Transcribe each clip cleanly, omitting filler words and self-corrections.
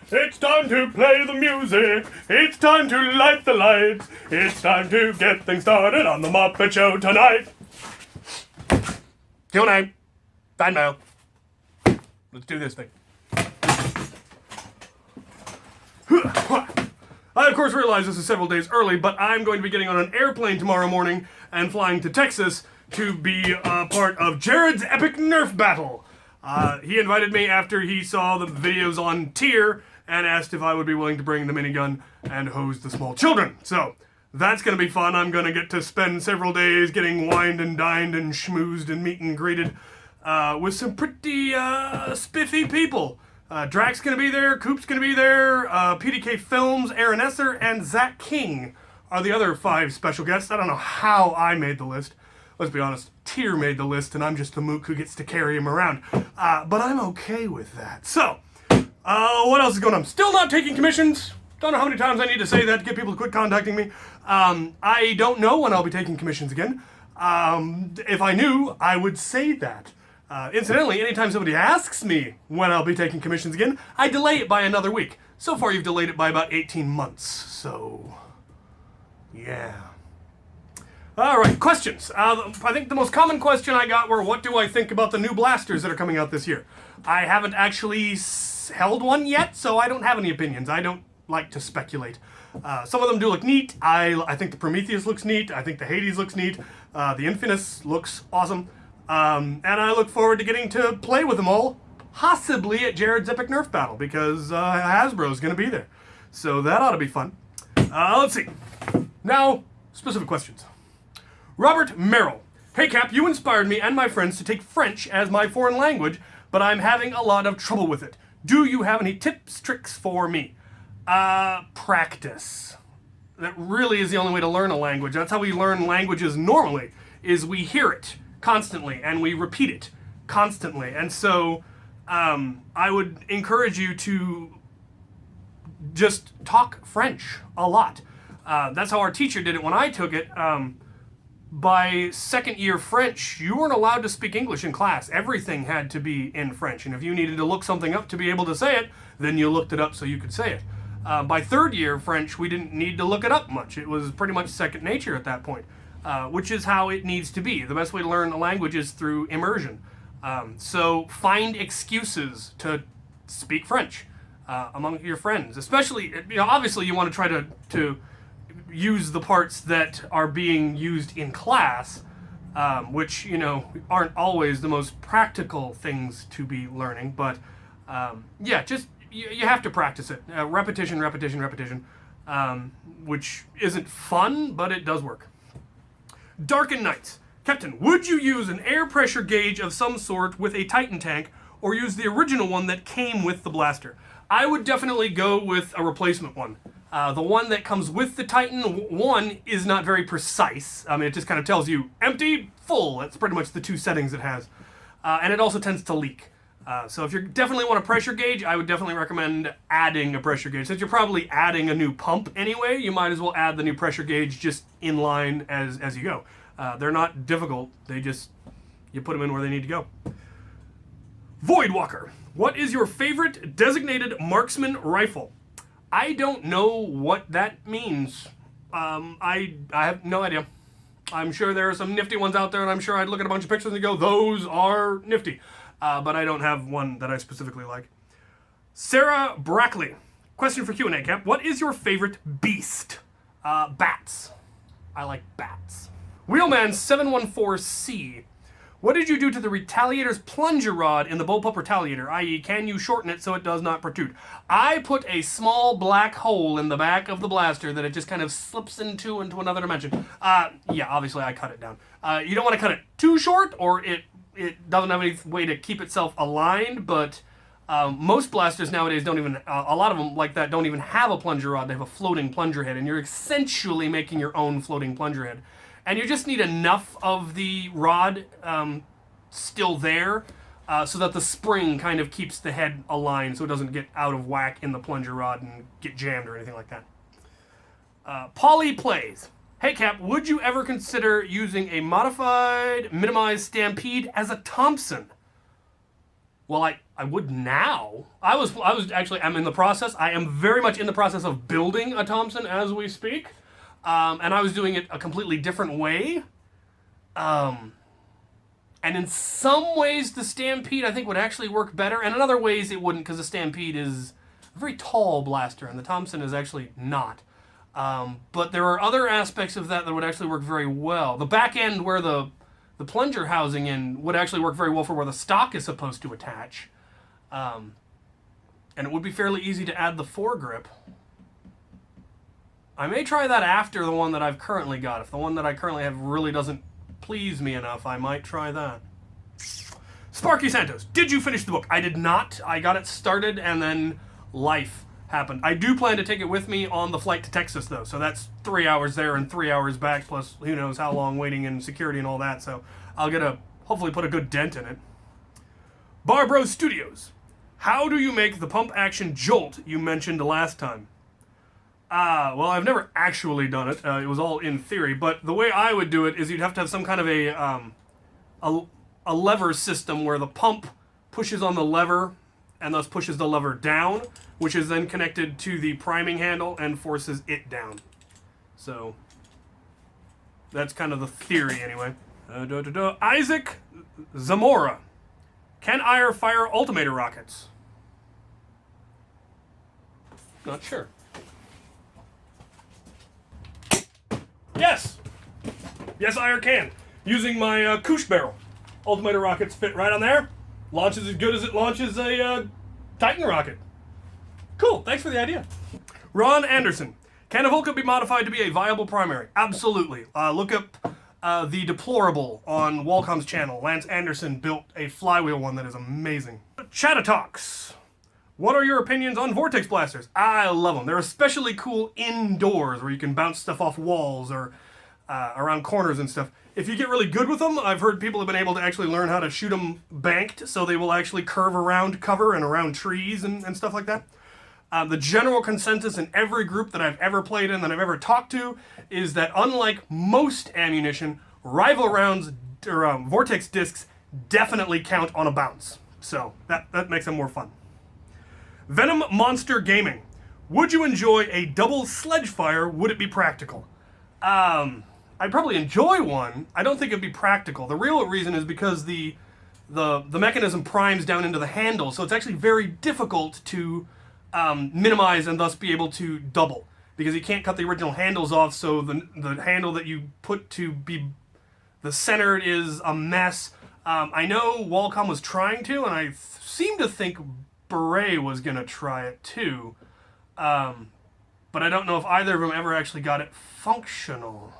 It's time to play the music. It's time to light the lights. It's time to get things started on the Muppet Show tonight. Q&A. Fanmail. Let's do this thing. I, of course, realize this is several days early, but I'm going to be getting on an airplane tomorrow morning and flying to Texas to be a part of Jared's epic Nerf battle. He invited me after he saw the videos on Tier and asked if I would be willing to bring the minigun and hose the small children. So, that's going to be fun. I'm going to get to spend several days getting wined and dined and schmoozed and meet and greeted with some pretty spiffy people. Drax going to be there, Coop's going to be there, PDK Films, Aaron Esser, and Zach King are the other 5 special guests. I don't know how I made the list. Let's be honest, Tier made the list, and I'm just the mook who gets to carry him around. But I'm okay with that. So, what else is going on? Still not taking commissions. Don't know how many times I need to say that to get people to quit contacting me. I don't know when I'll be taking commissions again. If I knew, I would say that. Incidentally, anytime somebody asks me when I'll be taking commissions again, I delay it by another week. So far, you've delayed it by about 18 months. So, yeah. All right, questions. I think the most common question I got were, what do I think about the new blasters that are coming out this year? I haven't actually held one yet, so I don't have any opinions. I don't like to speculate. Some of them do look neat. I think the Prometheus looks neat. I think the Hades looks neat. The Infinus looks awesome. And I look forward to getting to play with them all, possibly at Jared's Epic Nerf Battle, because Hasbro's going to be there. So that ought to be fun. Let's see. Now, specific questions. Robert Merrill. Hey Cap, you inspired me and my friends to take French as my foreign language, but I'm having a lot of trouble with it. Do you have any tips, tricks for me? Practice. That really is the only way to learn a language. That's how we learn languages normally, is we hear it constantly and we repeat it constantly. And so I would encourage you to just talk French a lot. That's how our teacher did it when I took it. By second year French, you weren't allowed to speak English in class. Everything had to be in French. And if you needed to look something up to be able to say it, then you looked it up so you could say it. By third year French, we didn't need to look it up much. It was pretty much second nature at that point, which is how it needs to be. The best way to learn a language is through immersion. So find excuses to speak French among your friends. Especially, obviously you want to try to use the parts that are being used in class, which, aren't always the most practical things to be learning. But, yeah, just... You have to practice it. Repetition, which isn't fun, but it does work. Darkened Nights. Captain, would you use an air pressure gauge of some sort with a Titan tank, or use the original one that came with the blaster? I would definitely go with a replacement one. The one that comes with the Titan 1 is not very precise. I mean, it just kind of tells you empty, full. That's pretty much the 2 settings it has. And it also tends to leak. So if you definitely want a pressure gauge, I would definitely recommend adding a pressure gauge. Since you're probably adding a new pump anyway, you might as well add the new pressure gauge just in line as you go. They're not difficult. You put them in where they need to go. Voidwalker. What is your favorite designated marksman rifle? I don't know what that means. I have no idea. I'm sure there are some nifty ones out there, and I'm sure I'd look at a bunch of pictures and go, those are nifty. But I don't have one that I specifically like. Sarah Brackley. Question for Q&A, Cap. What is your favorite beast? Bats. I like bats. Wheelman714C. What did you do to the Retaliator's plunger rod in the Bullpup Retaliator? I.e., can you shorten it so it does not protrude? I put a small black hole in the back of the blaster that it just kind of slips into another dimension. Yeah, obviously I cut it down. You don't want to cut it too short, or it doesn't have any way to keep itself aligned, but most blasters nowadays don't even, a lot of them like that don't even have a plunger rod. They have a floating plunger head, and you're essentially making your own floating plunger head. And you just need enough of the rod still there so that the spring kind of keeps the head aligned so it doesn't get out of whack in the plunger rod and get jammed or anything like that. Polly Plays. Hey Cap, would you ever consider using a modified minimized Stampede as a Thompson? Well, I would now. I'm in the process. I am very much in the process of building a Thompson as we speak. And I was doing it a completely different way. And in some ways, the Stampede, I think, would actually work better. And in other ways, it wouldn't, because the Stampede is a very tall blaster, and the Thompson is actually not. But there are other aspects of that would actually work very well. The back end, where the plunger housing in, would actually work very well for where the stock is supposed to attach. And it would be fairly easy to add the foregrip. I may try that after the one that I've currently got. If the one that I currently have really doesn't please me enough, I might try that. Sparky Santos, did you finish the book? I did not. I got it started and then life happened. I do plan to take it with me on the flight to Texas, though. So that's 3 hours there and 3 hours back, plus who knows how long waiting in security and all that. So I'll hopefully put a good dent in it. Barbro Studios, how do you make the pump action jolt you mentioned last time? Well, I've never actually done it. It was all in theory, but the way I would do it is you'd have to have some kind of a lever system where the pump pushes on the lever and thus pushes the lever down, which is then connected to the priming handle and forces it down. So that's kind of the theory anyway. Isaac Zamora, can I fire ultimator rockets? Not sure. Yes! Yes, I can. Using my Koosh barrel. Ultimator rockets fit right on there. Launches as good as it launches a Titan rocket. Cool, thanks for the idea. Ron Anderson. Can a Volca be modified to be a viable primary? Absolutely. Look up The Deplorable on Walcomm's channel. Lance Anderson built a flywheel one that is amazing. Chatatox. What are your opinions on vortex blasters? I love them. They're especially cool indoors where you can bounce stuff off walls or around corners and stuff. If you get really good with them, I've heard people have been able to actually learn how to shoot them banked so they will actually curve around cover and around trees and stuff like that. The general consensus in every group that I've ever played in, that I've ever talked to, is that unlike most ammunition, rival rounds or vortex discs definitely count on a bounce. So that makes them more fun. Venom Monster Gaming. Would you enjoy a double sledge fire? Would it be practical? I'd probably enjoy one. I don't think it'd be practical. The real reason is because the mechanism primes down into the handle, so it's actually very difficult to minimize and thus be able to double, because you can't cut the original handles off, so the handle that you put to be the center is a mess. I know Walcom was trying to, and I seem to think Beret was going to try it too. But I don't know if either of them ever actually got it functional.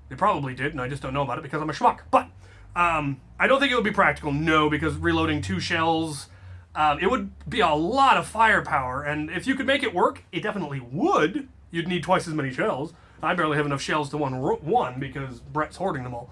They probably did, and I just don't know about it because I'm a schmuck. But I don't think it would be practical, no, because reloading 2 shells, it would be a lot of firepower, and if you could make it work, it definitely would. You'd need twice as many shells. I barely have enough shells to one because Brett's hoarding them all.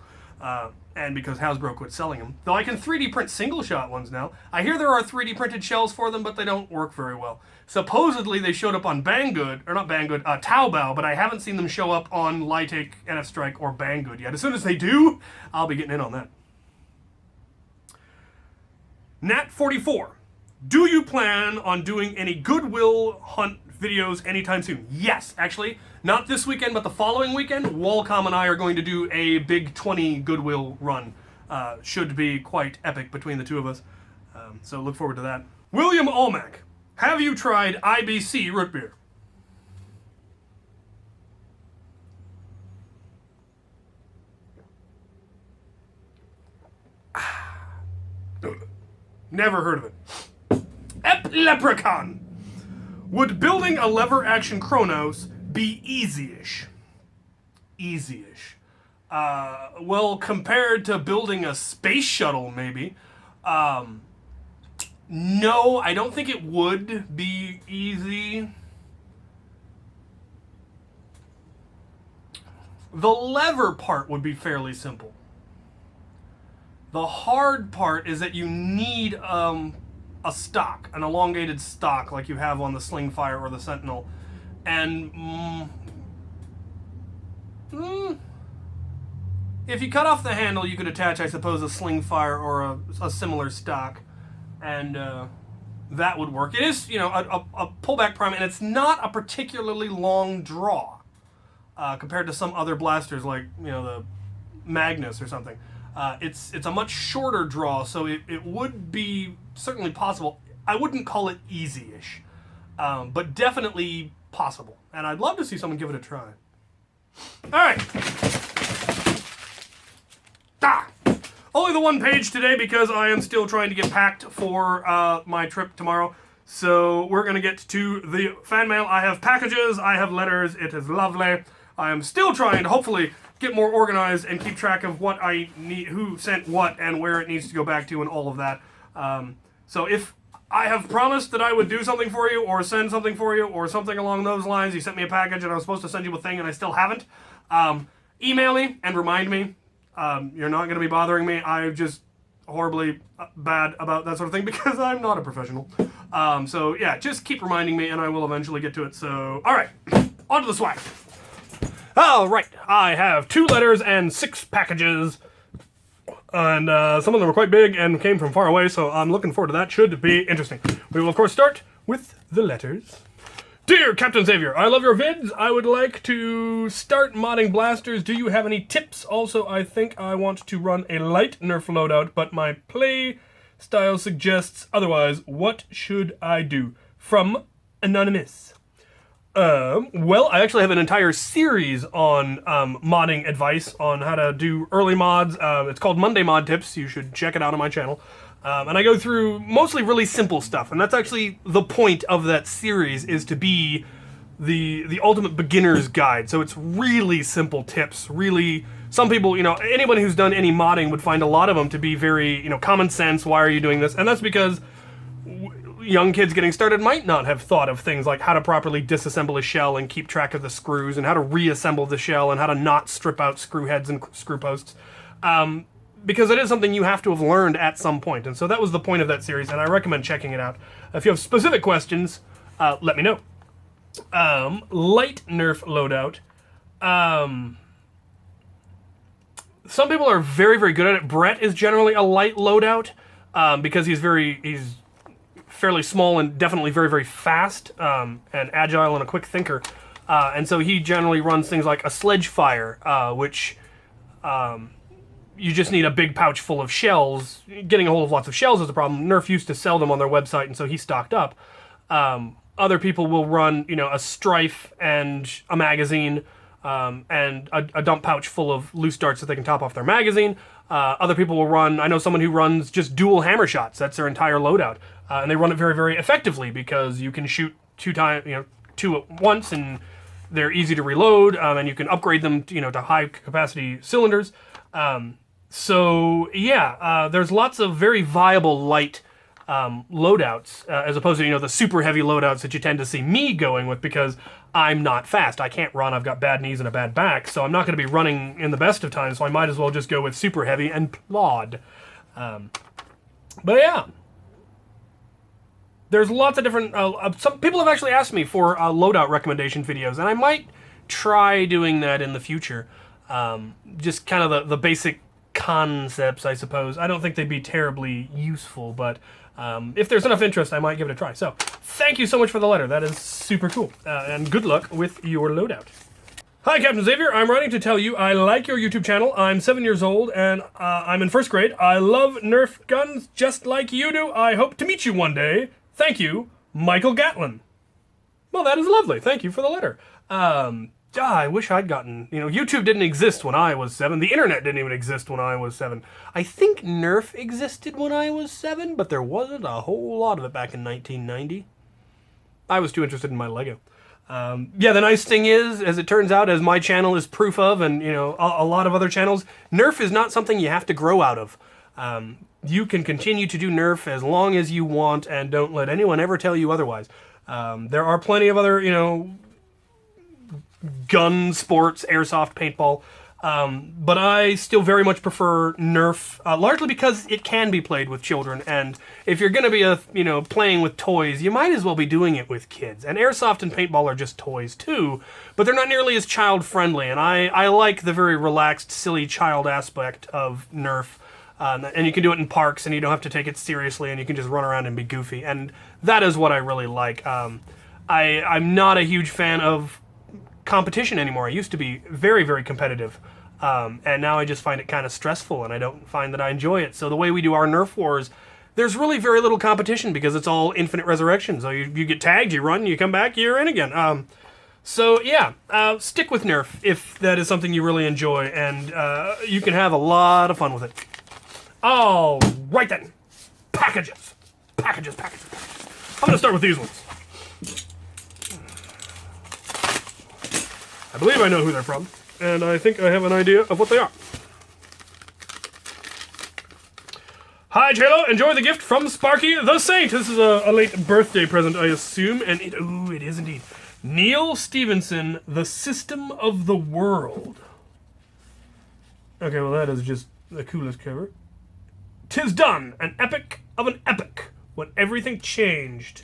And because Hasbro quit selling them. Though I can 3D print single-shot ones now. I hear there are 3D printed shells for them, but they don't work very well. Supposedly they showed up on Banggood, or not Banggood, Taobao, but I haven't seen them show up on Lytake, NF Strike, or Banggood yet. As soon as they do, I'll be getting in on that. Nat44. Do you plan on doing any Goodwill Hunt videos anytime soon? Yes, actually. Not this weekend, but the following weekend, Walcom and I are going to do a big 20 Goodwill run. Should be quite epic between the two of us. So look forward to that. William Almack. Have you tried IBC root beer? Never heard of it. Leprechaun. Would building a lever action Chronos be easy-ish? Easy-ish. Well, compared to building a space shuttle, maybe. No, I don't think it would be easy. The lever part would be fairly simple. The hard part is that you need a stock, an elongated stock like you have on the Slingfire or the Sentinel. And if you cut off the handle, you could attach, I suppose, a sling fire or a similar stock, and that would work. It is, you know, a pullback prime, and it's not a particularly long draw compared to some other blasters like, you know, the Magnus or something. It's a much shorter draw, so it would be certainly possible. I wouldn't call it easy-ish, but definitely possible. And I'd love to see someone give it a try. All right. Only the one page today because I am still trying to get packed for my trip tomorrow. So we're going to get to the fan mail. I have packages. I have letters. It is lovely. I am still trying to hopefully get more organized and keep track of what I need, who sent what, and where it needs to go back to, and all of that. So if I have promised that I would do something for you, or send something for you, or something along those lines, you sent me a package and I was supposed to send you a thing and I still haven't, email me and remind me. You're not going to be bothering me. I'm just horribly bad about that sort of thing because I'm not a professional. So yeah, just keep reminding me and I will eventually get to it. So, alright, on to the swag. Alright, I have 2 letters and 6 packages. And some of them were quite big and came from far away, so I'm looking forward to that. Should be interesting. We will, of course, start with the letters. Dear Captain Xavier, I love your vids. I would like to start modding blasters. Do you have any tips? Also, I think I want to run a light Nerf loadout, but my play style suggests otherwise. What should I do? From Anonymous. Well, I actually have an entire series on modding advice on how to do early mods. It's called Monday Mod Tips. You should check it out on my channel. And I go through mostly really simple stuff, and that's actually the point of that series, is to be the ultimate beginner's guide. So it's really simple tips. Really, some people, you know, anyone who's done any modding would find a lot of them to be very, you know, common sense. Why are you doing this? And that's because young kids getting started might not have thought of things like how to properly disassemble a shell and keep track of the screws, and how to reassemble the shell, and how to not strip out screw heads and screw posts. Because it is something you have to have learned at some point. And so that was the point of that series, and I recommend checking it out. If you have specific questions, let me know. Light Nerf loadout. Some people are very, very good at it. Brett is generally a light loadout because he's fairly small and definitely very, very fast and agile and a quick thinker. And so he generally runs things like a sledge fire, which you just need a big pouch full of shells. Getting a hold of lots of shells is a problem. Nerf used to sell them on their website, and so he stocked up. Other people will run, you know, a strife and a magazine, and a dump pouch full of loose darts that they can top off their magazine. Other people will run, I know someone who runs just dual hammer shots. That's their entire loadout. And they run it very, very effectively because you can shoot 2 at once, and they're easy to reload, and you can upgrade them, you know, to high capacity cylinders. So yeah, there's lots of very viable light loadouts, as opposed to, you know, the super heavy loadouts that you tend to see me going with, because I'm not fast. I can't run. I've got bad knees and a bad back, so I'm not going to be running in the best of times, so I might as well just go with super heavy and plod. But yeah. There's lots of different... some people have actually asked me for loadout recommendation videos, and I might try doing that in the future. Just kind of the basic concepts, I suppose. I don't think they'd be terribly useful, but if there's enough interest, I might give it a try. So, thank you so much for the letter. That is super cool. And good luck with your loadout. Hi, Captain Xavier. I'm writing to tell you I like your YouTube channel. I'm 7 years old, and I'm in 1st grade. I love Nerf guns just like you do. I hope to meet you one day. Thank you, Michael Gatlin. Well, that is lovely. Thank you for the letter. I wish I'd gotten... You know, YouTube didn't exist when I was 7. The internet didn't even exist when I was 7. I think Nerf existed when I was 7, but there wasn't a whole lot of it back in 1990. I was too interested in my Lego. Yeah, the nice thing is, as it turns out, as my channel is proof of, and, you know, a lot of other channels, Nerf is not something you have to grow out of. You can continue to do Nerf as long as you want, and don't let anyone ever tell you otherwise. There are plenty of other, you know, gun sports, airsoft, paintball, But I still very much prefer Nerf, largely because it can be played with children, and if you're going to be playing with toys, you might as well be doing it with kids. And airsoft and paintball are just toys too, but they're not nearly as child-friendly, and I like the very relaxed, silly child aspect of Nerf. And you can do it in parks, and you don't have to take it seriously, and you can just run around and be goofy, and that is what I really like. I'm not a huge fan of competition anymore. I used to be very, very competitive, and now I just find it kind of stressful, and I don't find that I enjoy it. So the way we do our Nerf wars, there's really very little competition because it's all infinite resurrection. So you get tagged, you run, you come back, you're in again. So yeah, stick with Nerf if that is something you really enjoy, and you can have a lot of fun with it. All right then, packages. I'm gonna start with these ones. I believe I know who they're from, and I think I have an idea of what they are. Hi, Chaylo. Enjoy the gift from Sparky the Saint. This is a late birthday present, I assume, and it is indeed. Neil Stevenson, The System of the World. Okay, well that is just the coolest cover. 'Tis done, an epic of an epic, when everything changed.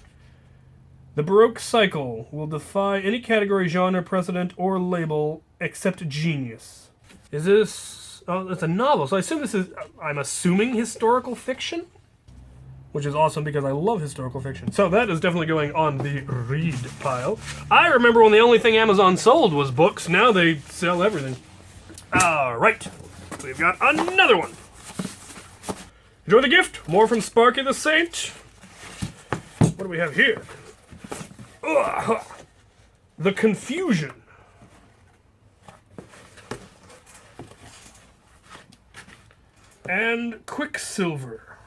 The Baroque cycle will defy any category, genre, precedent, or label except genius. Is this... Oh, it's a novel, so I assume this is... I'm assuming historical fiction? Which is awesome because I love historical fiction. So that is definitely going on the read pile. I remember when the only thing Amazon sold was books. Now they sell everything. Alright, we've got another one. Enjoy the gift. More from Sparky the Saint. What do we have here? The Confusion. And Quicksilver.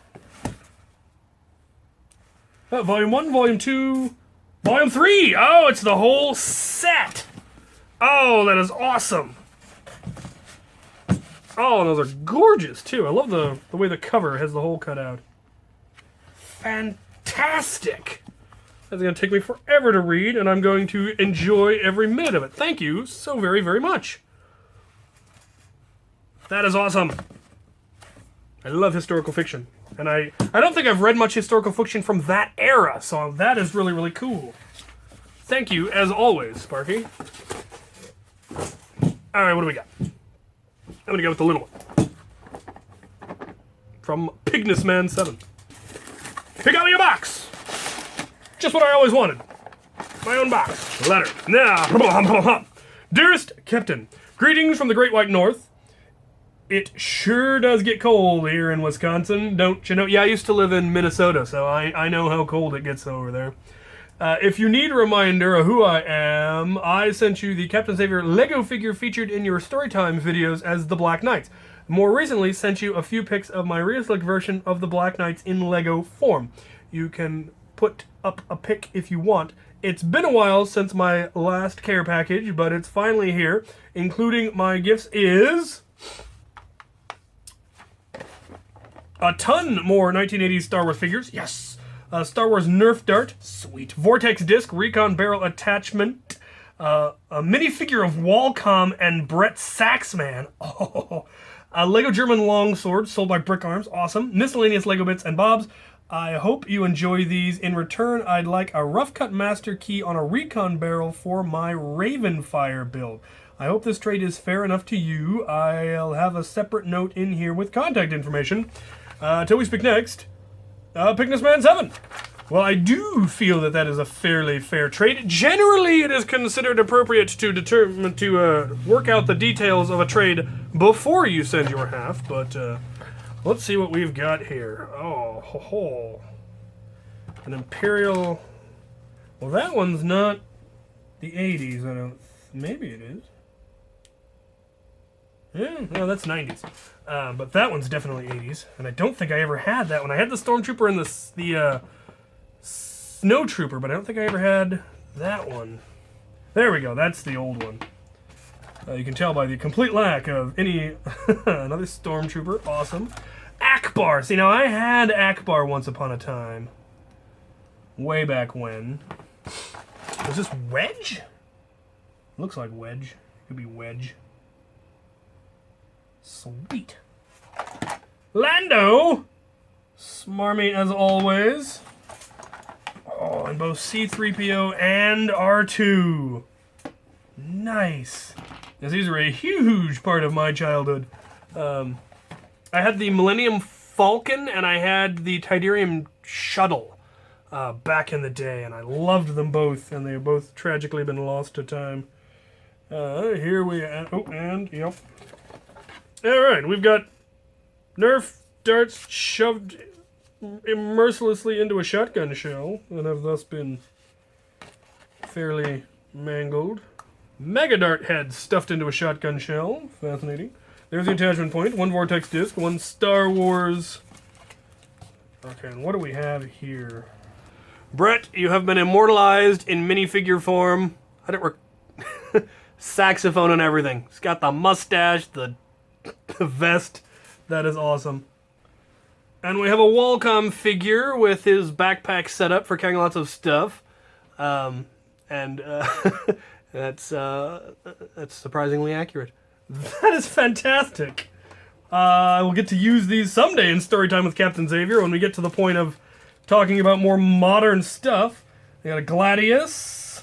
Volume 1, Volume 2, Volume 3. Oh, it's the whole set. Oh, that is awesome. Oh, and those are gorgeous, too. I love the way the cover has the hole cut out. Fantastic! That's going to take me forever to read, and I'm going to enjoy every minute of it. Thank you so very, very much. That is awesome. I love historical fiction. And I don't think I've read much historical fiction from that era, so that is really, really cool. Thank you, as always, Sparky. Alright, what do we got? I'm gonna go with the little one. From Pignus Man 7. Pick out me a box! Just what I always wanted. My own box. Letter. Now, dearest Captain, greetings from the Great White North. It sure does get cold here in Wisconsin, don't you know? Yeah, I used to live in Minnesota, so I know how cold it gets over there. If you need a reminder of who I am, I sent you the Captain Xavier Lego figure featured in your Storytime videos as the Black Knights. More recently, sent you a few pics of my realistic version of the Black Knights in Lego form. You can put up a pic if you want. It's been a while since my last care package, but it's finally here. Including my gifts is... a ton more 1980s Star Wars figures. Yes! Star Wars Nerf Dart, sweet. Vortex Disc, Recon Barrel Attachment, a minifigure of Walcom and Brett Saxman. Oh, a Lego German Longsword sold by Brick Arms, awesome. Miscellaneous Lego bits and bobs. I hope you enjoy these. In return, I'd like a rough cut master key on a Recon Barrel for my Ravenfire build. I hope this trade is fair enough to you. I'll have a separate note in here with contact information. Till we speak next. Pignus Man 7. Well, I do feel that that is a fairly fair trade. Generally, it is considered appropriate to determine work out the details of a trade before you send your half, but let's see what we've got here. Oh, ho, ho. An Imperial... Well, that one's not the 80s, I don't... Maybe it is. Yeah, no, that's 90s. But that one's definitely 80s, and I don't think I ever had that one. I had the Stormtrooper and the Snow Trooper, but I don't think I ever had that one. There we go, that's the old one. You can tell by the complete lack of any... Another Stormtrooper, awesome. Akbar! See, now I had Akbar once upon a time. Way back when. Was this Wedge? Looks like Wedge. Could be Wedge. Sweet. Lando! Smarmy as always. Oh, and both C-3PO and R2. Nice. Because these are a huge part of my childhood. I had the Millennium Falcon and I had the Tidarium Shuttle back in the day, and I loved them both, and they've both tragically been lost to time. Here we are. Oh, and, yep. Alright, we've got Nerf darts shoved mercilessly into a shotgun shell, and have thus been fairly mangled. Mega Dart heads stuffed into a shotgun shell. Fascinating. There's the attachment point. One Vortex disc, one Star Wars. Okay, and what do we have here? Brett, you have been immortalized in minifigure form. I don't saxophone and everything. He's got the mustache, the vest. That is awesome. And we have a Walcom figure with his backpack set up for carrying lots of stuff. That's surprisingly accurate. That is fantastic. I will get to use these someday in Storytime with Captain Xavier when we get to the point of talking about more modern stuff. They got a Gladius,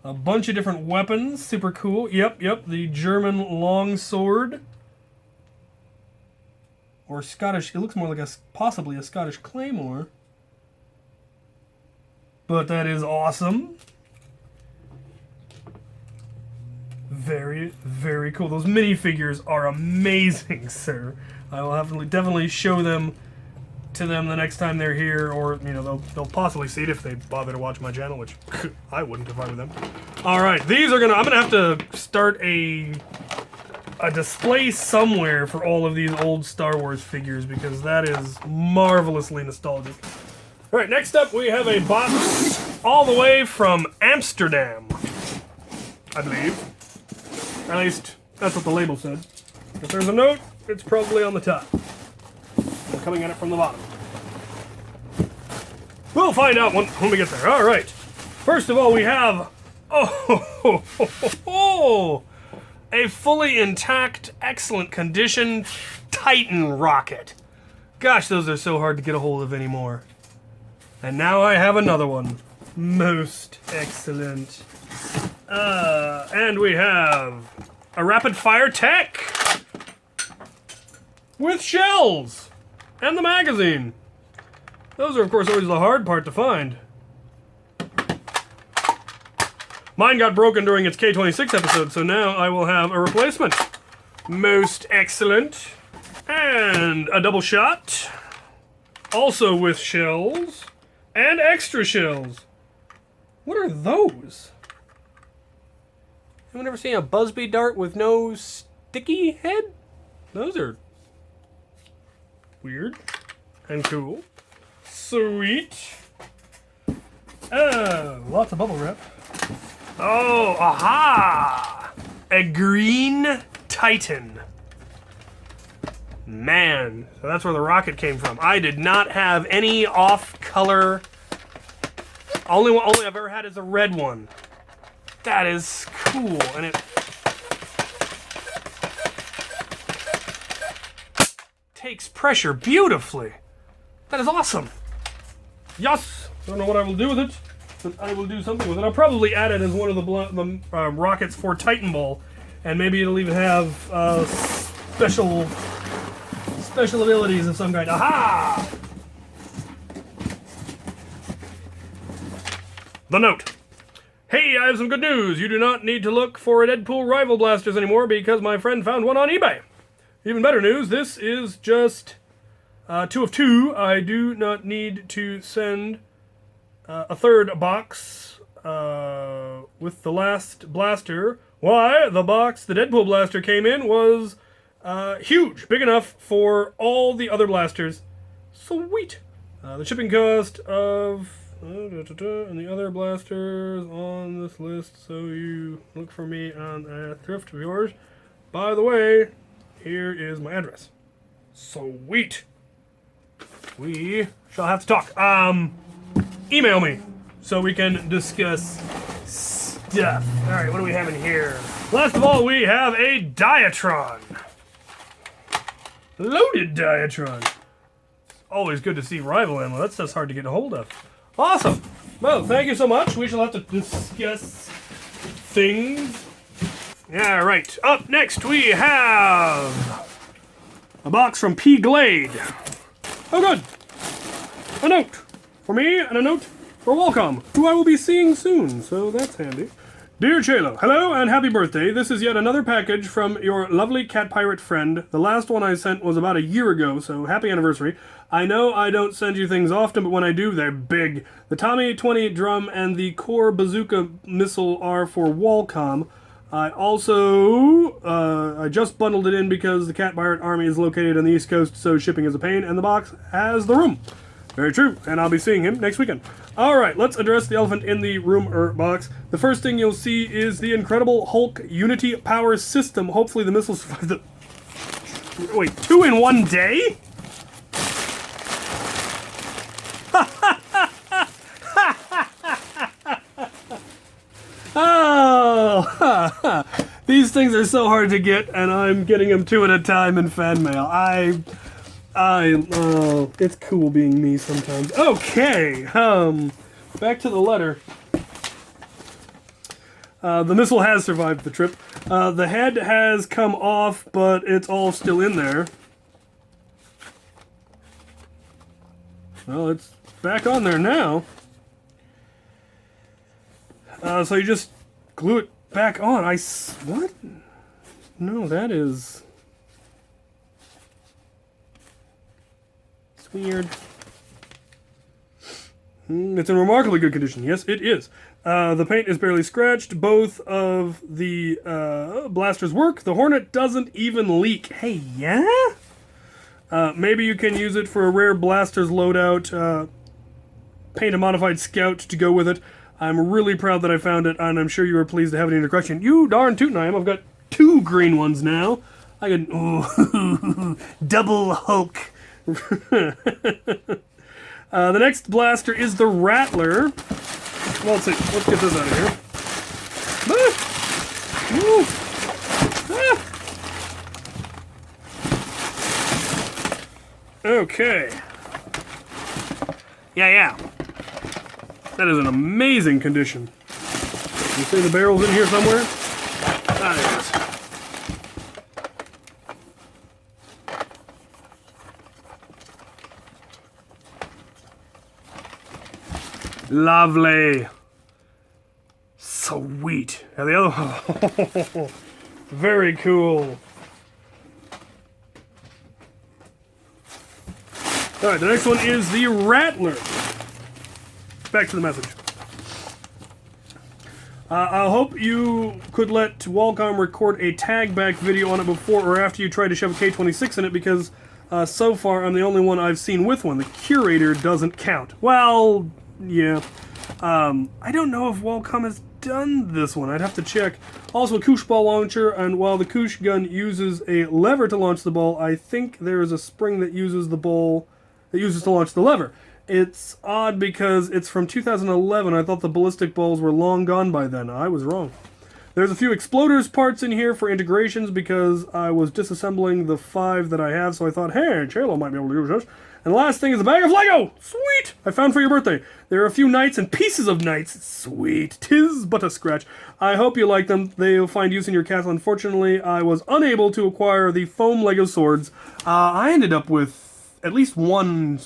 a bunch of different weapons, super cool. Yep, the German longsword. Or Scottish, it looks more like possibly a Scottish claymore. But that is awesome. Very, very cool. Those minifigures are amazing, sir. I will definitely show them to them the next time they're here, or they'll possibly see it if they bother to watch my channel, which I wouldn't if I were them. All right, I'm gonna have to start a display somewhere for all of these old Star Wars figures, because that is marvelously nostalgic. All right, next up we have a box all the way from Amsterdam, I believe. Or at least, that's what the label said. If there's a note, it's probably on the top. I'm coming at it from the bottom. We'll find out when we get there. All right. First of all, we have... a fully intact, excellent condition Titan rocket. Gosh, those are so hard to get a hold of anymore. And now I have another one. Most excellent. And we have a rapid fire tech with shells and the magazine. Those are, of course, always the hard part to find. Mine got broken during its K-26 episode, so now I will have a replacement. Most excellent. And a double shot. Also with shells. And extra shells. What are those? Anyone ever seen a Busby dart with no sticky head? Those are weird and cool. Sweet. Lots of bubble wrap. Oh, aha! A green Titan. Man, so that's where the rocket came from. I did not have any off-color. Only I've ever had is a red one. That is cool, and it takes pressure beautifully. That is awesome. Yes! Don't know what I will do with it, but I will do something with it. I'll probably add it as one of the rockets for Titan Ball, and maybe it'll even have special abilities of some kind. Aha! The note. Hey, I have some good news. You do not need to look for a Deadpool rival blasters anymore because my friend found one on eBay. Even better news, this is just 2 of 2. I do not need to send a third box with the last blaster. Why? The box the Deadpool blaster came in was huge, big enough for all the other blasters. Sweet. The shipping cost of... and the other blasters on this list, so you look for me on a thrift of yours. By the way, here is my address. Sweet. We shall have to talk. Email me so we can discuss stuff. Alright, what do we have in here? Last of all, we have a Diatron. Loaded Diatron. Always good to see rival ammo. That's just hard to get a hold of. Awesome. Well, thank you so much. We shall have to discuss things. All right. Up next, we have a box from P. Glade. Oh, good. A note for me and a note for Walcom, who I will be seeing soon, so that's handy. Dear Chaylo, hello and happy birthday. This is yet another package from your lovely cat pirate friend. The last one I sent was about a year ago, so happy anniversary. I know I don't send you things often, but when I do, they're big. The Tommy 20 drum and the Core Bazooka missile are for Walcom. I just bundled it in because the cat pirate army is located on the East Coast, so shipping is a pain, and the box has the room. Very true, and I'll be seeing him next weekend. Alright, let's address the elephant in the room box. The first thing you'll see is the Incredible Hulk Unity Power System. Hopefully the missiles survive the... Wait, 2 in 1 day? Oh! These things are so hard to get, and I'm getting them 2 at a time in fan mail. It's cool being me sometimes. Okay, back to the letter. The missile has survived the trip. The head has come off, but it's all still in there. Well, it's back on there now. So you just glue it back on. What? No, that is... weird. It's in remarkably good condition. Yes, it is. The paint is barely scratched. Both of the blasters work. The Hornet doesn't even leak. Hey, yeah? Maybe you can use it for a rare blasters loadout. Paint a modified Scout to go with it. I'm really proud that I found it, and I'm sure you are pleased to have it in your collection. You darn tootin' I am. I've got 2 green ones now. I can... Ooh, double Hulk. The next blaster is the Rattler. Well, let's see. Let's get this out of here. Okay. Yeah. That is an amazing condition. You say the barrel's in here somewhere? Ah, there it is. Lovely. Sweet. And the other... Very cool. Alright, the next one is the Rattler. Back to the message. I hope you could let Walcom record a tag back video on it before or after you try to shove a K-26 in it, because so far I'm the only one I've seen with one. The Curator doesn't count. Well... yeah. I don't know if Walcom has done this one. I'd have to check. Also, a Koosh ball launcher, and while the Koosh gun uses a lever to launch the ball, I think there is a spring that uses the ball that uses to launch the lever. It's odd because it's from 2011. I thought the ballistic balls were long gone by then. I was wrong. There's a few exploders parts in here for integrations because I was disassembling the 5 that I have, so I thought, hey, Chaylo might be able to use this. And the last thing is a bag of Lego! Sweet! I found for your birthday. There are a few knights and pieces of knights. Sweet. 'Tis but a scratch. I hope you like them. They'll find use in your castle. Unfortunately, I was unable to acquire the foam Lego swords. I ended up with at least one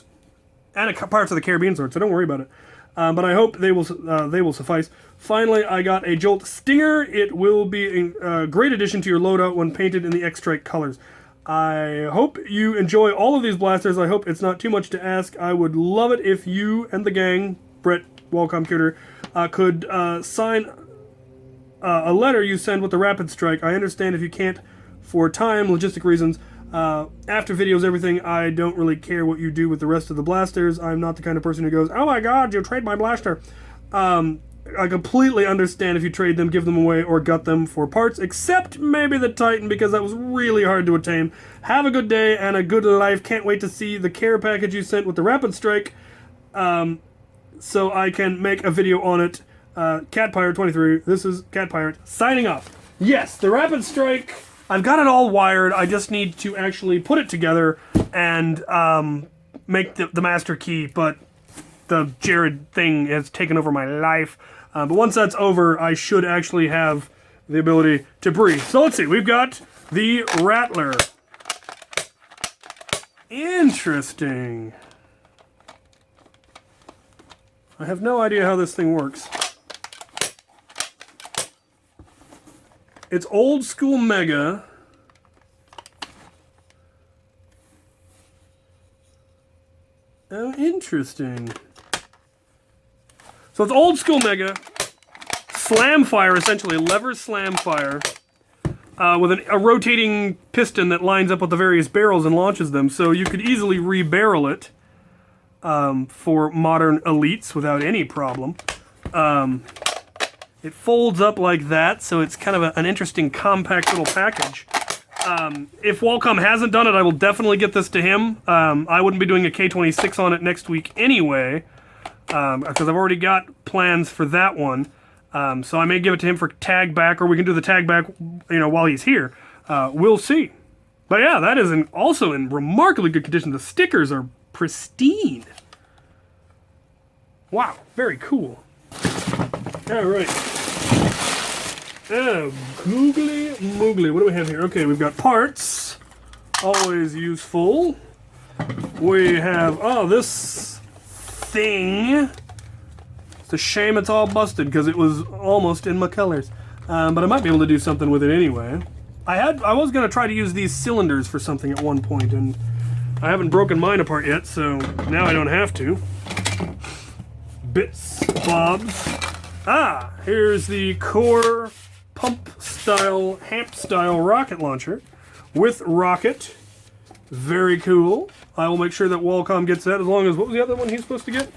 and parts of the Caribbean sword, so don't worry about it. But I hope they will suffice. Finally, I got a Jolt Stinger. It will be a great addition to your loadout when painted in the X-Strike colors. I hope you enjoy all of these blasters. I hope it's not too much to ask. I would love it if you and the gang, Brett, Walcom Cuter, could sign a letter you send with the Rapid Strike. I understand if you can't for time, logistic reasons. After videos, everything, I don't really care what you do with the rest of the blasters. I'm not the kind of person who goes, oh my god, you trade my blaster. I completely understand if you trade them, give them away, or gut them for parts, except maybe the Titan, because that was really hard to attain. Have a good day and a good life. Can't wait to see the care package you sent with the Rapid Strike, so I can make a video on it. Cat Pirate 23, this is Cat Pirate, signing off. Yes, the Rapid Strike I've got it all wired. I just need to actually put it together and make the master key, but the Jared thing has taken over my life. But once that's over, I should actually have the ability to breathe. So let's see, we've got the Rattler. Interesting. I have no idea how this thing works. It's old school Mega. Oh, interesting. So it's old school Mega. Slam fire, essentially, lever slam fire. With a rotating piston that lines up with the various barrels and launches them. So you could easily re-barrel it for modern elites without any problem. It folds up like that, so it's kind of an interesting compact little package. If Qualcomm hasn't done it, I will definitely get this to him. I wouldn't be doing a K26 on it next week anyway, because I've already got plans for that one. So I may give it to him for tag back, or we can do the tag back, while he's here. We'll see. But yeah, that is also in remarkably good condition. The stickers are pristine. Wow, very cool. All right. Oh, googly moogly. What do we have here? Okay, we've got parts. Always useful. We have, this thing. It's a shame it's all busted because it was almost in my colors. But I might be able to do something with it anyway. I was going to try to use these cylinders for something at one point, and I haven't broken mine apart yet, so now I don't have to. Bits, bobs. Here's the core pump style, hamp style rocket launcher with rocket. Very cool. I will make sure that Qualcomm gets that, as long as, what was the other one he's supposed to get?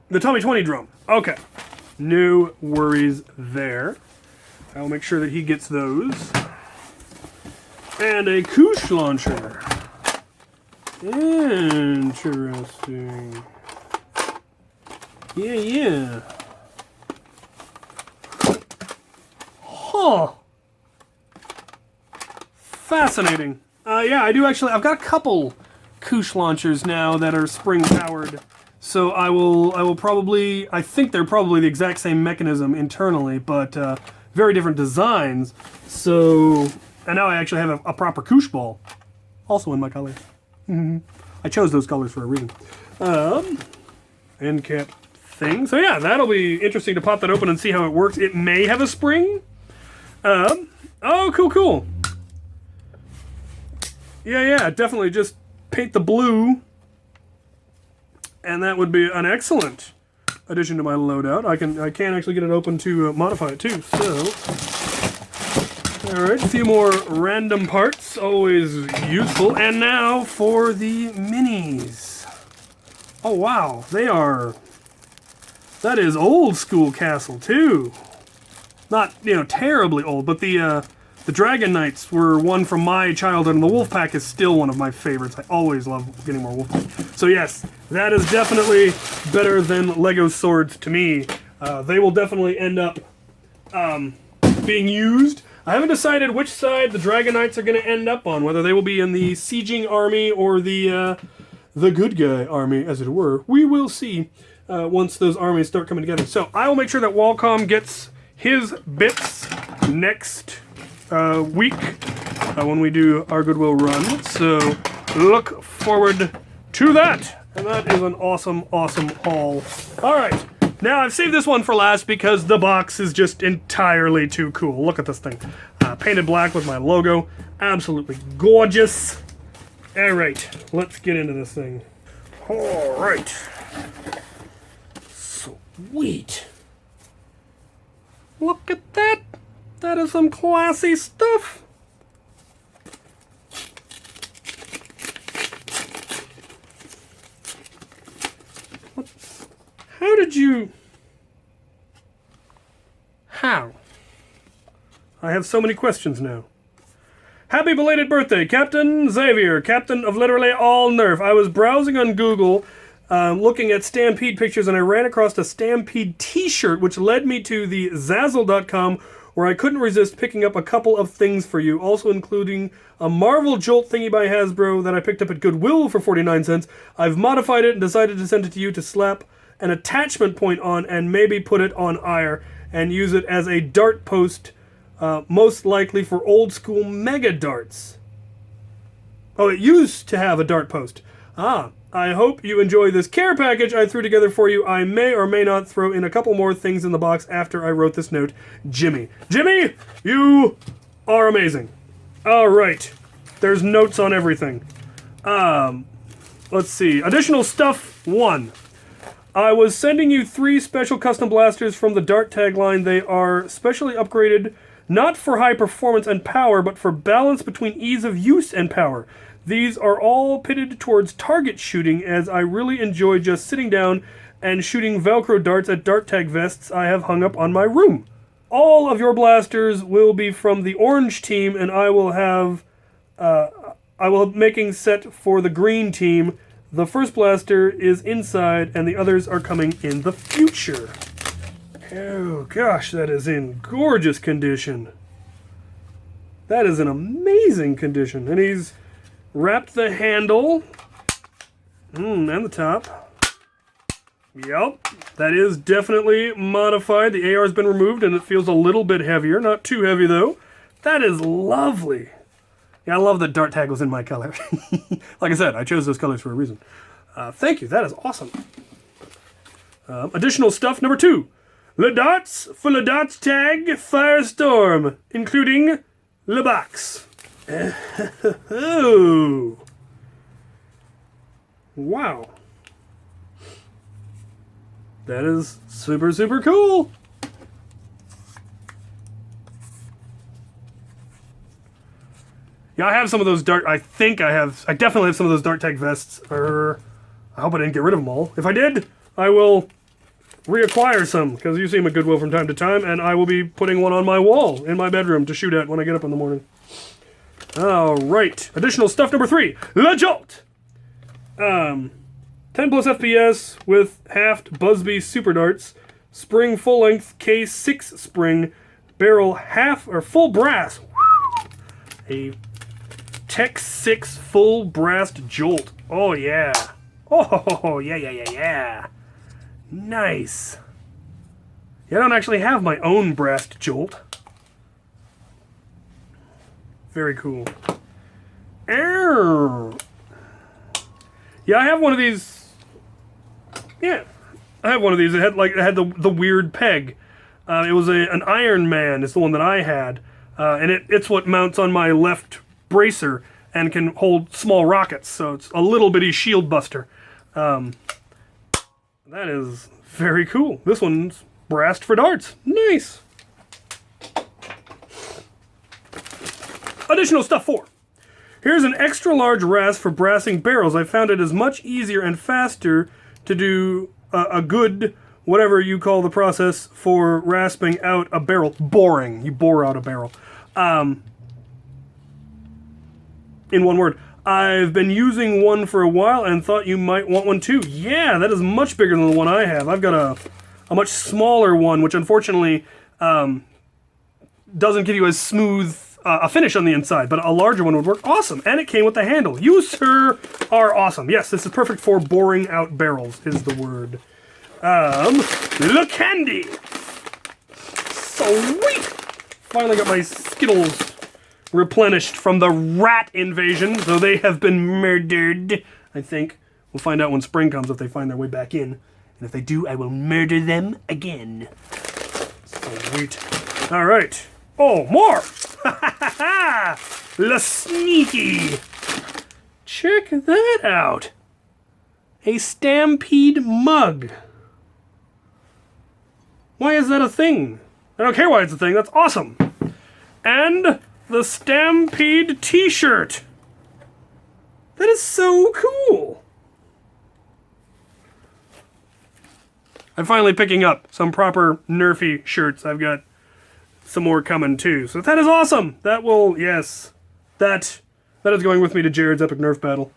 The Tommy 20 drum. Okay. No worries there. I will make sure that he gets those. And a Koosh launcher. Interesting. Yeah. Huh. Fascinating. Yeah, I do actually. I've got a couple Koosh launchers now that are spring powered. So I will probably. I think they're probably the exact same mechanism internally, but very different designs. So, and now I actually have a proper Koosh ball, also in my colors. I chose those colors for a reason. End cap thing. So yeah, that'll be interesting to pop that open and see how it works. It may have a spring. Oh, cool. Yeah, definitely just paint the blue, and that would be an excellent addition to my loadout. I can actually get it open to modify it too. So, all right, a few more random parts, always useful. And now for the minis. Oh wow, that is old school castle too. Not, terribly old, but the Dragon Knights were one from my childhood, and the Wolfpack is still one of my favorites. I always love getting more Wolfpack. So yes, that is definitely better than Lego swords to me. They will definitely end up being used. I haven't decided which side the Dragon Knights are going to end up on, whether they will be in the sieging army or the good guy army, as it were. We will see once those armies start coming together. So I will make sure that Qualcomm gets his bits next week when we do our Goodwill run. So look forward to that. And that is an awesome haul. All right. Now, I've saved this one for last because the box is just entirely too cool. Look at this thing. Painted black with my logo. Absolutely gorgeous. All right, let's get into this thing. All right. Sweet. Look at that. That is some classy stuff. How did you... How? I have so many questions now. Happy belated birthday, Captain Xavier, captain of literally all Nerf. I was browsing on Google looking at Stampede pictures, and I ran across a Stampede t-shirt, which led me to the Zazzle.com, where I couldn't resist picking up a couple of things for you, also including a Marvel Jolt thingy by Hasbro that I picked up at Goodwill for 49 cents. I've modified it and decided to send it to you to slap an attachment point on and maybe put it on ire and use it as a dart post, most likely for old school mega darts. Oh, it used to have a dart post. I hope you enjoy this care package I threw together for you. I may or may not throw in a couple more things in the box after I wrote this note. Jimmy. Jimmy, you are amazing. All right. There's notes on everything. Let's see. Additional stuff 1. I was sending you 3 special custom blasters from the Dart Tag line. They are specially upgraded, not for high performance and power, but for balance between ease of use and power. These are all pitted towards target shooting, as I really enjoy just sitting down and shooting Velcro darts at dart tag vests I have hung up on my room. All of your blasters will be from the orange team, and I will making set for the green team. The first blaster is inside, and the others are coming in the future. Oh gosh, that is in gorgeous condition. That is in amazing condition, and he's wrapped the handle, and the top. Yep, that is definitely modified. The AR has been removed and it feels a little bit heavier. Not too heavy though. That is lovely. Yeah, I love that dart tag was in my color. Like I said, I chose those colors for a reason. Thank you, that is awesome. Additional stuff number 2. Le Darts for Le Darts Tag Firestorm, including Le Box. Oh. Wow. That is super, super cool. Yeah, I have some of those I definitely have some of those dart tag vests. I hope I didn't get rid of them all. If I did, I will reacquire some, because you see them at Goodwill from time to time, and I will be putting one on my wall in my bedroom to shoot at when I get up in the morning. Alright, additional stuff number 3. Le Jolt! 10 plus FPS with halved Busby Super Darts, spring full length K6 spring, barrel half or full brass. A Tech 6 full brass Jolt. Oh yeah. Oh yeah. Nice. Yeah, I don't actually have my own brass Jolt. Very cool. Yeah, I have one of these. Yeah, I have one of these. It had the weird peg. It was an Iron Man. Is the one that I had, and it's what mounts on my left bracer and can hold small rockets. So it's a little bitty shield buster. That is very cool. This one's brassed for darts. Nice. Additional stuff 4. Here's an extra large rasp for brassing barrels. I found it is much easier and faster to do a good, whatever you call the process, for rasping out a barrel. Boring. You bore out a barrel. In one word. I've been using one for a while and thought you might want one too. Yeah, that is much bigger than the one I have. I've got a much smaller one, which unfortunately doesn't give you as smooth a finish on the inside, but a larger one would work awesome. And it came with the handle. You, sir, are awesome. Yes, this is perfect for boring out barrels, is the word. Le Candy! Sweet! Finally got my Skittles replenished from the rat invasion, though they have been murdered, I think. We'll find out when spring comes if they find their way back in. And if they do, I will murder them again. Sweet. Alright. Oh, more! Le Sneaky! Check that out. A Stampede mug. Why is that a thing? I don't care why it's a thing, that's awesome. And the Stampede t-shirt. That is so cool. I'm finally picking up some proper Nerfy shirts. I've got some more coming too. So that is awesome. That will, yes. That is going with me to Jared's Epic Nerf Battle.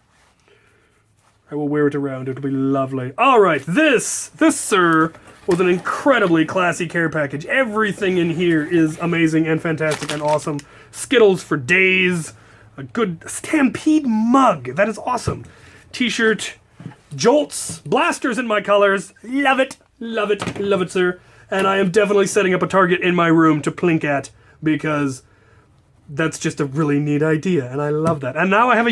I will wear it around. It'll be lovely. All right, this, sir, was an incredibly classy care package. Everything in here is amazing and fantastic and awesome. Skittles for days. A good Stampede mug. That is awesome. T-shirt. Jolts. Blasters in my colors. Love it. Love it. Love it, sir. And I am definitely setting up a target in my room to plink at because that's just a really neat idea, and I love that. And now I have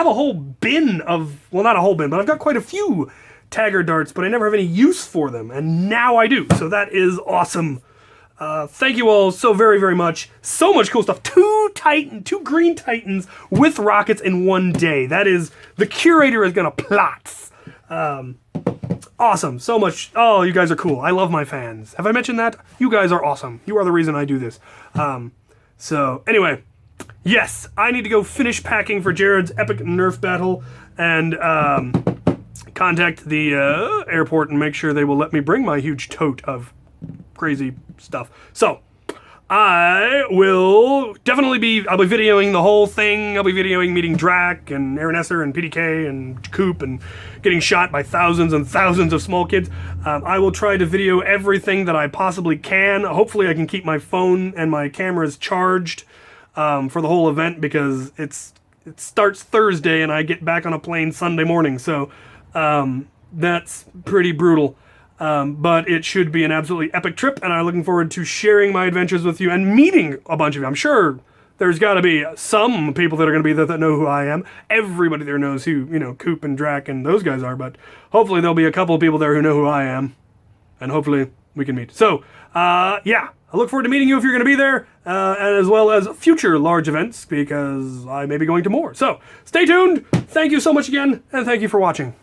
a whole bin of, well, not a whole bin, but I've got quite a few Tagger darts, but I never have any use for them, and now I do. So that is awesome. Thank you all so very, very much. So much cool stuff. Two green Titans with rockets in one day. That is, the curator is gonna plot. Awesome. So much. Oh, you guys are cool. I love my fans. Have I mentioned that? You guys are awesome. You are the reason I do this. So anyway, yes, I need to go finish packing for Jared's epic Nerf battle and contact the airport and make sure they will let me bring my huge tote of crazy stuff. So I will definitely I'll be videoing the whole thing. I'll be videoing meeting Drac and Aaron Esser and PDK and Coop and getting shot by thousands and thousands of small kids. I will try to video everything that I possibly can. Hopefully I can keep my phone and my cameras charged for the whole event because it starts Thursday and I get back on a plane Sunday morning. So that's pretty brutal. But it should be an absolutely epic trip, and I'm looking forward to sharing my adventures with you and meeting a bunch of you. I'm sure there's got to be some people that are going to be there that know who I am. Everybody there knows who, Coop and Drac and those guys are, but hopefully there'll be a couple of people there who know who I am, and hopefully we can meet. So, yeah, I look forward to meeting you if you're going to be there, and as well as future large events, because I may be going to more. So, stay tuned, thank you so much again, and thank you for watching.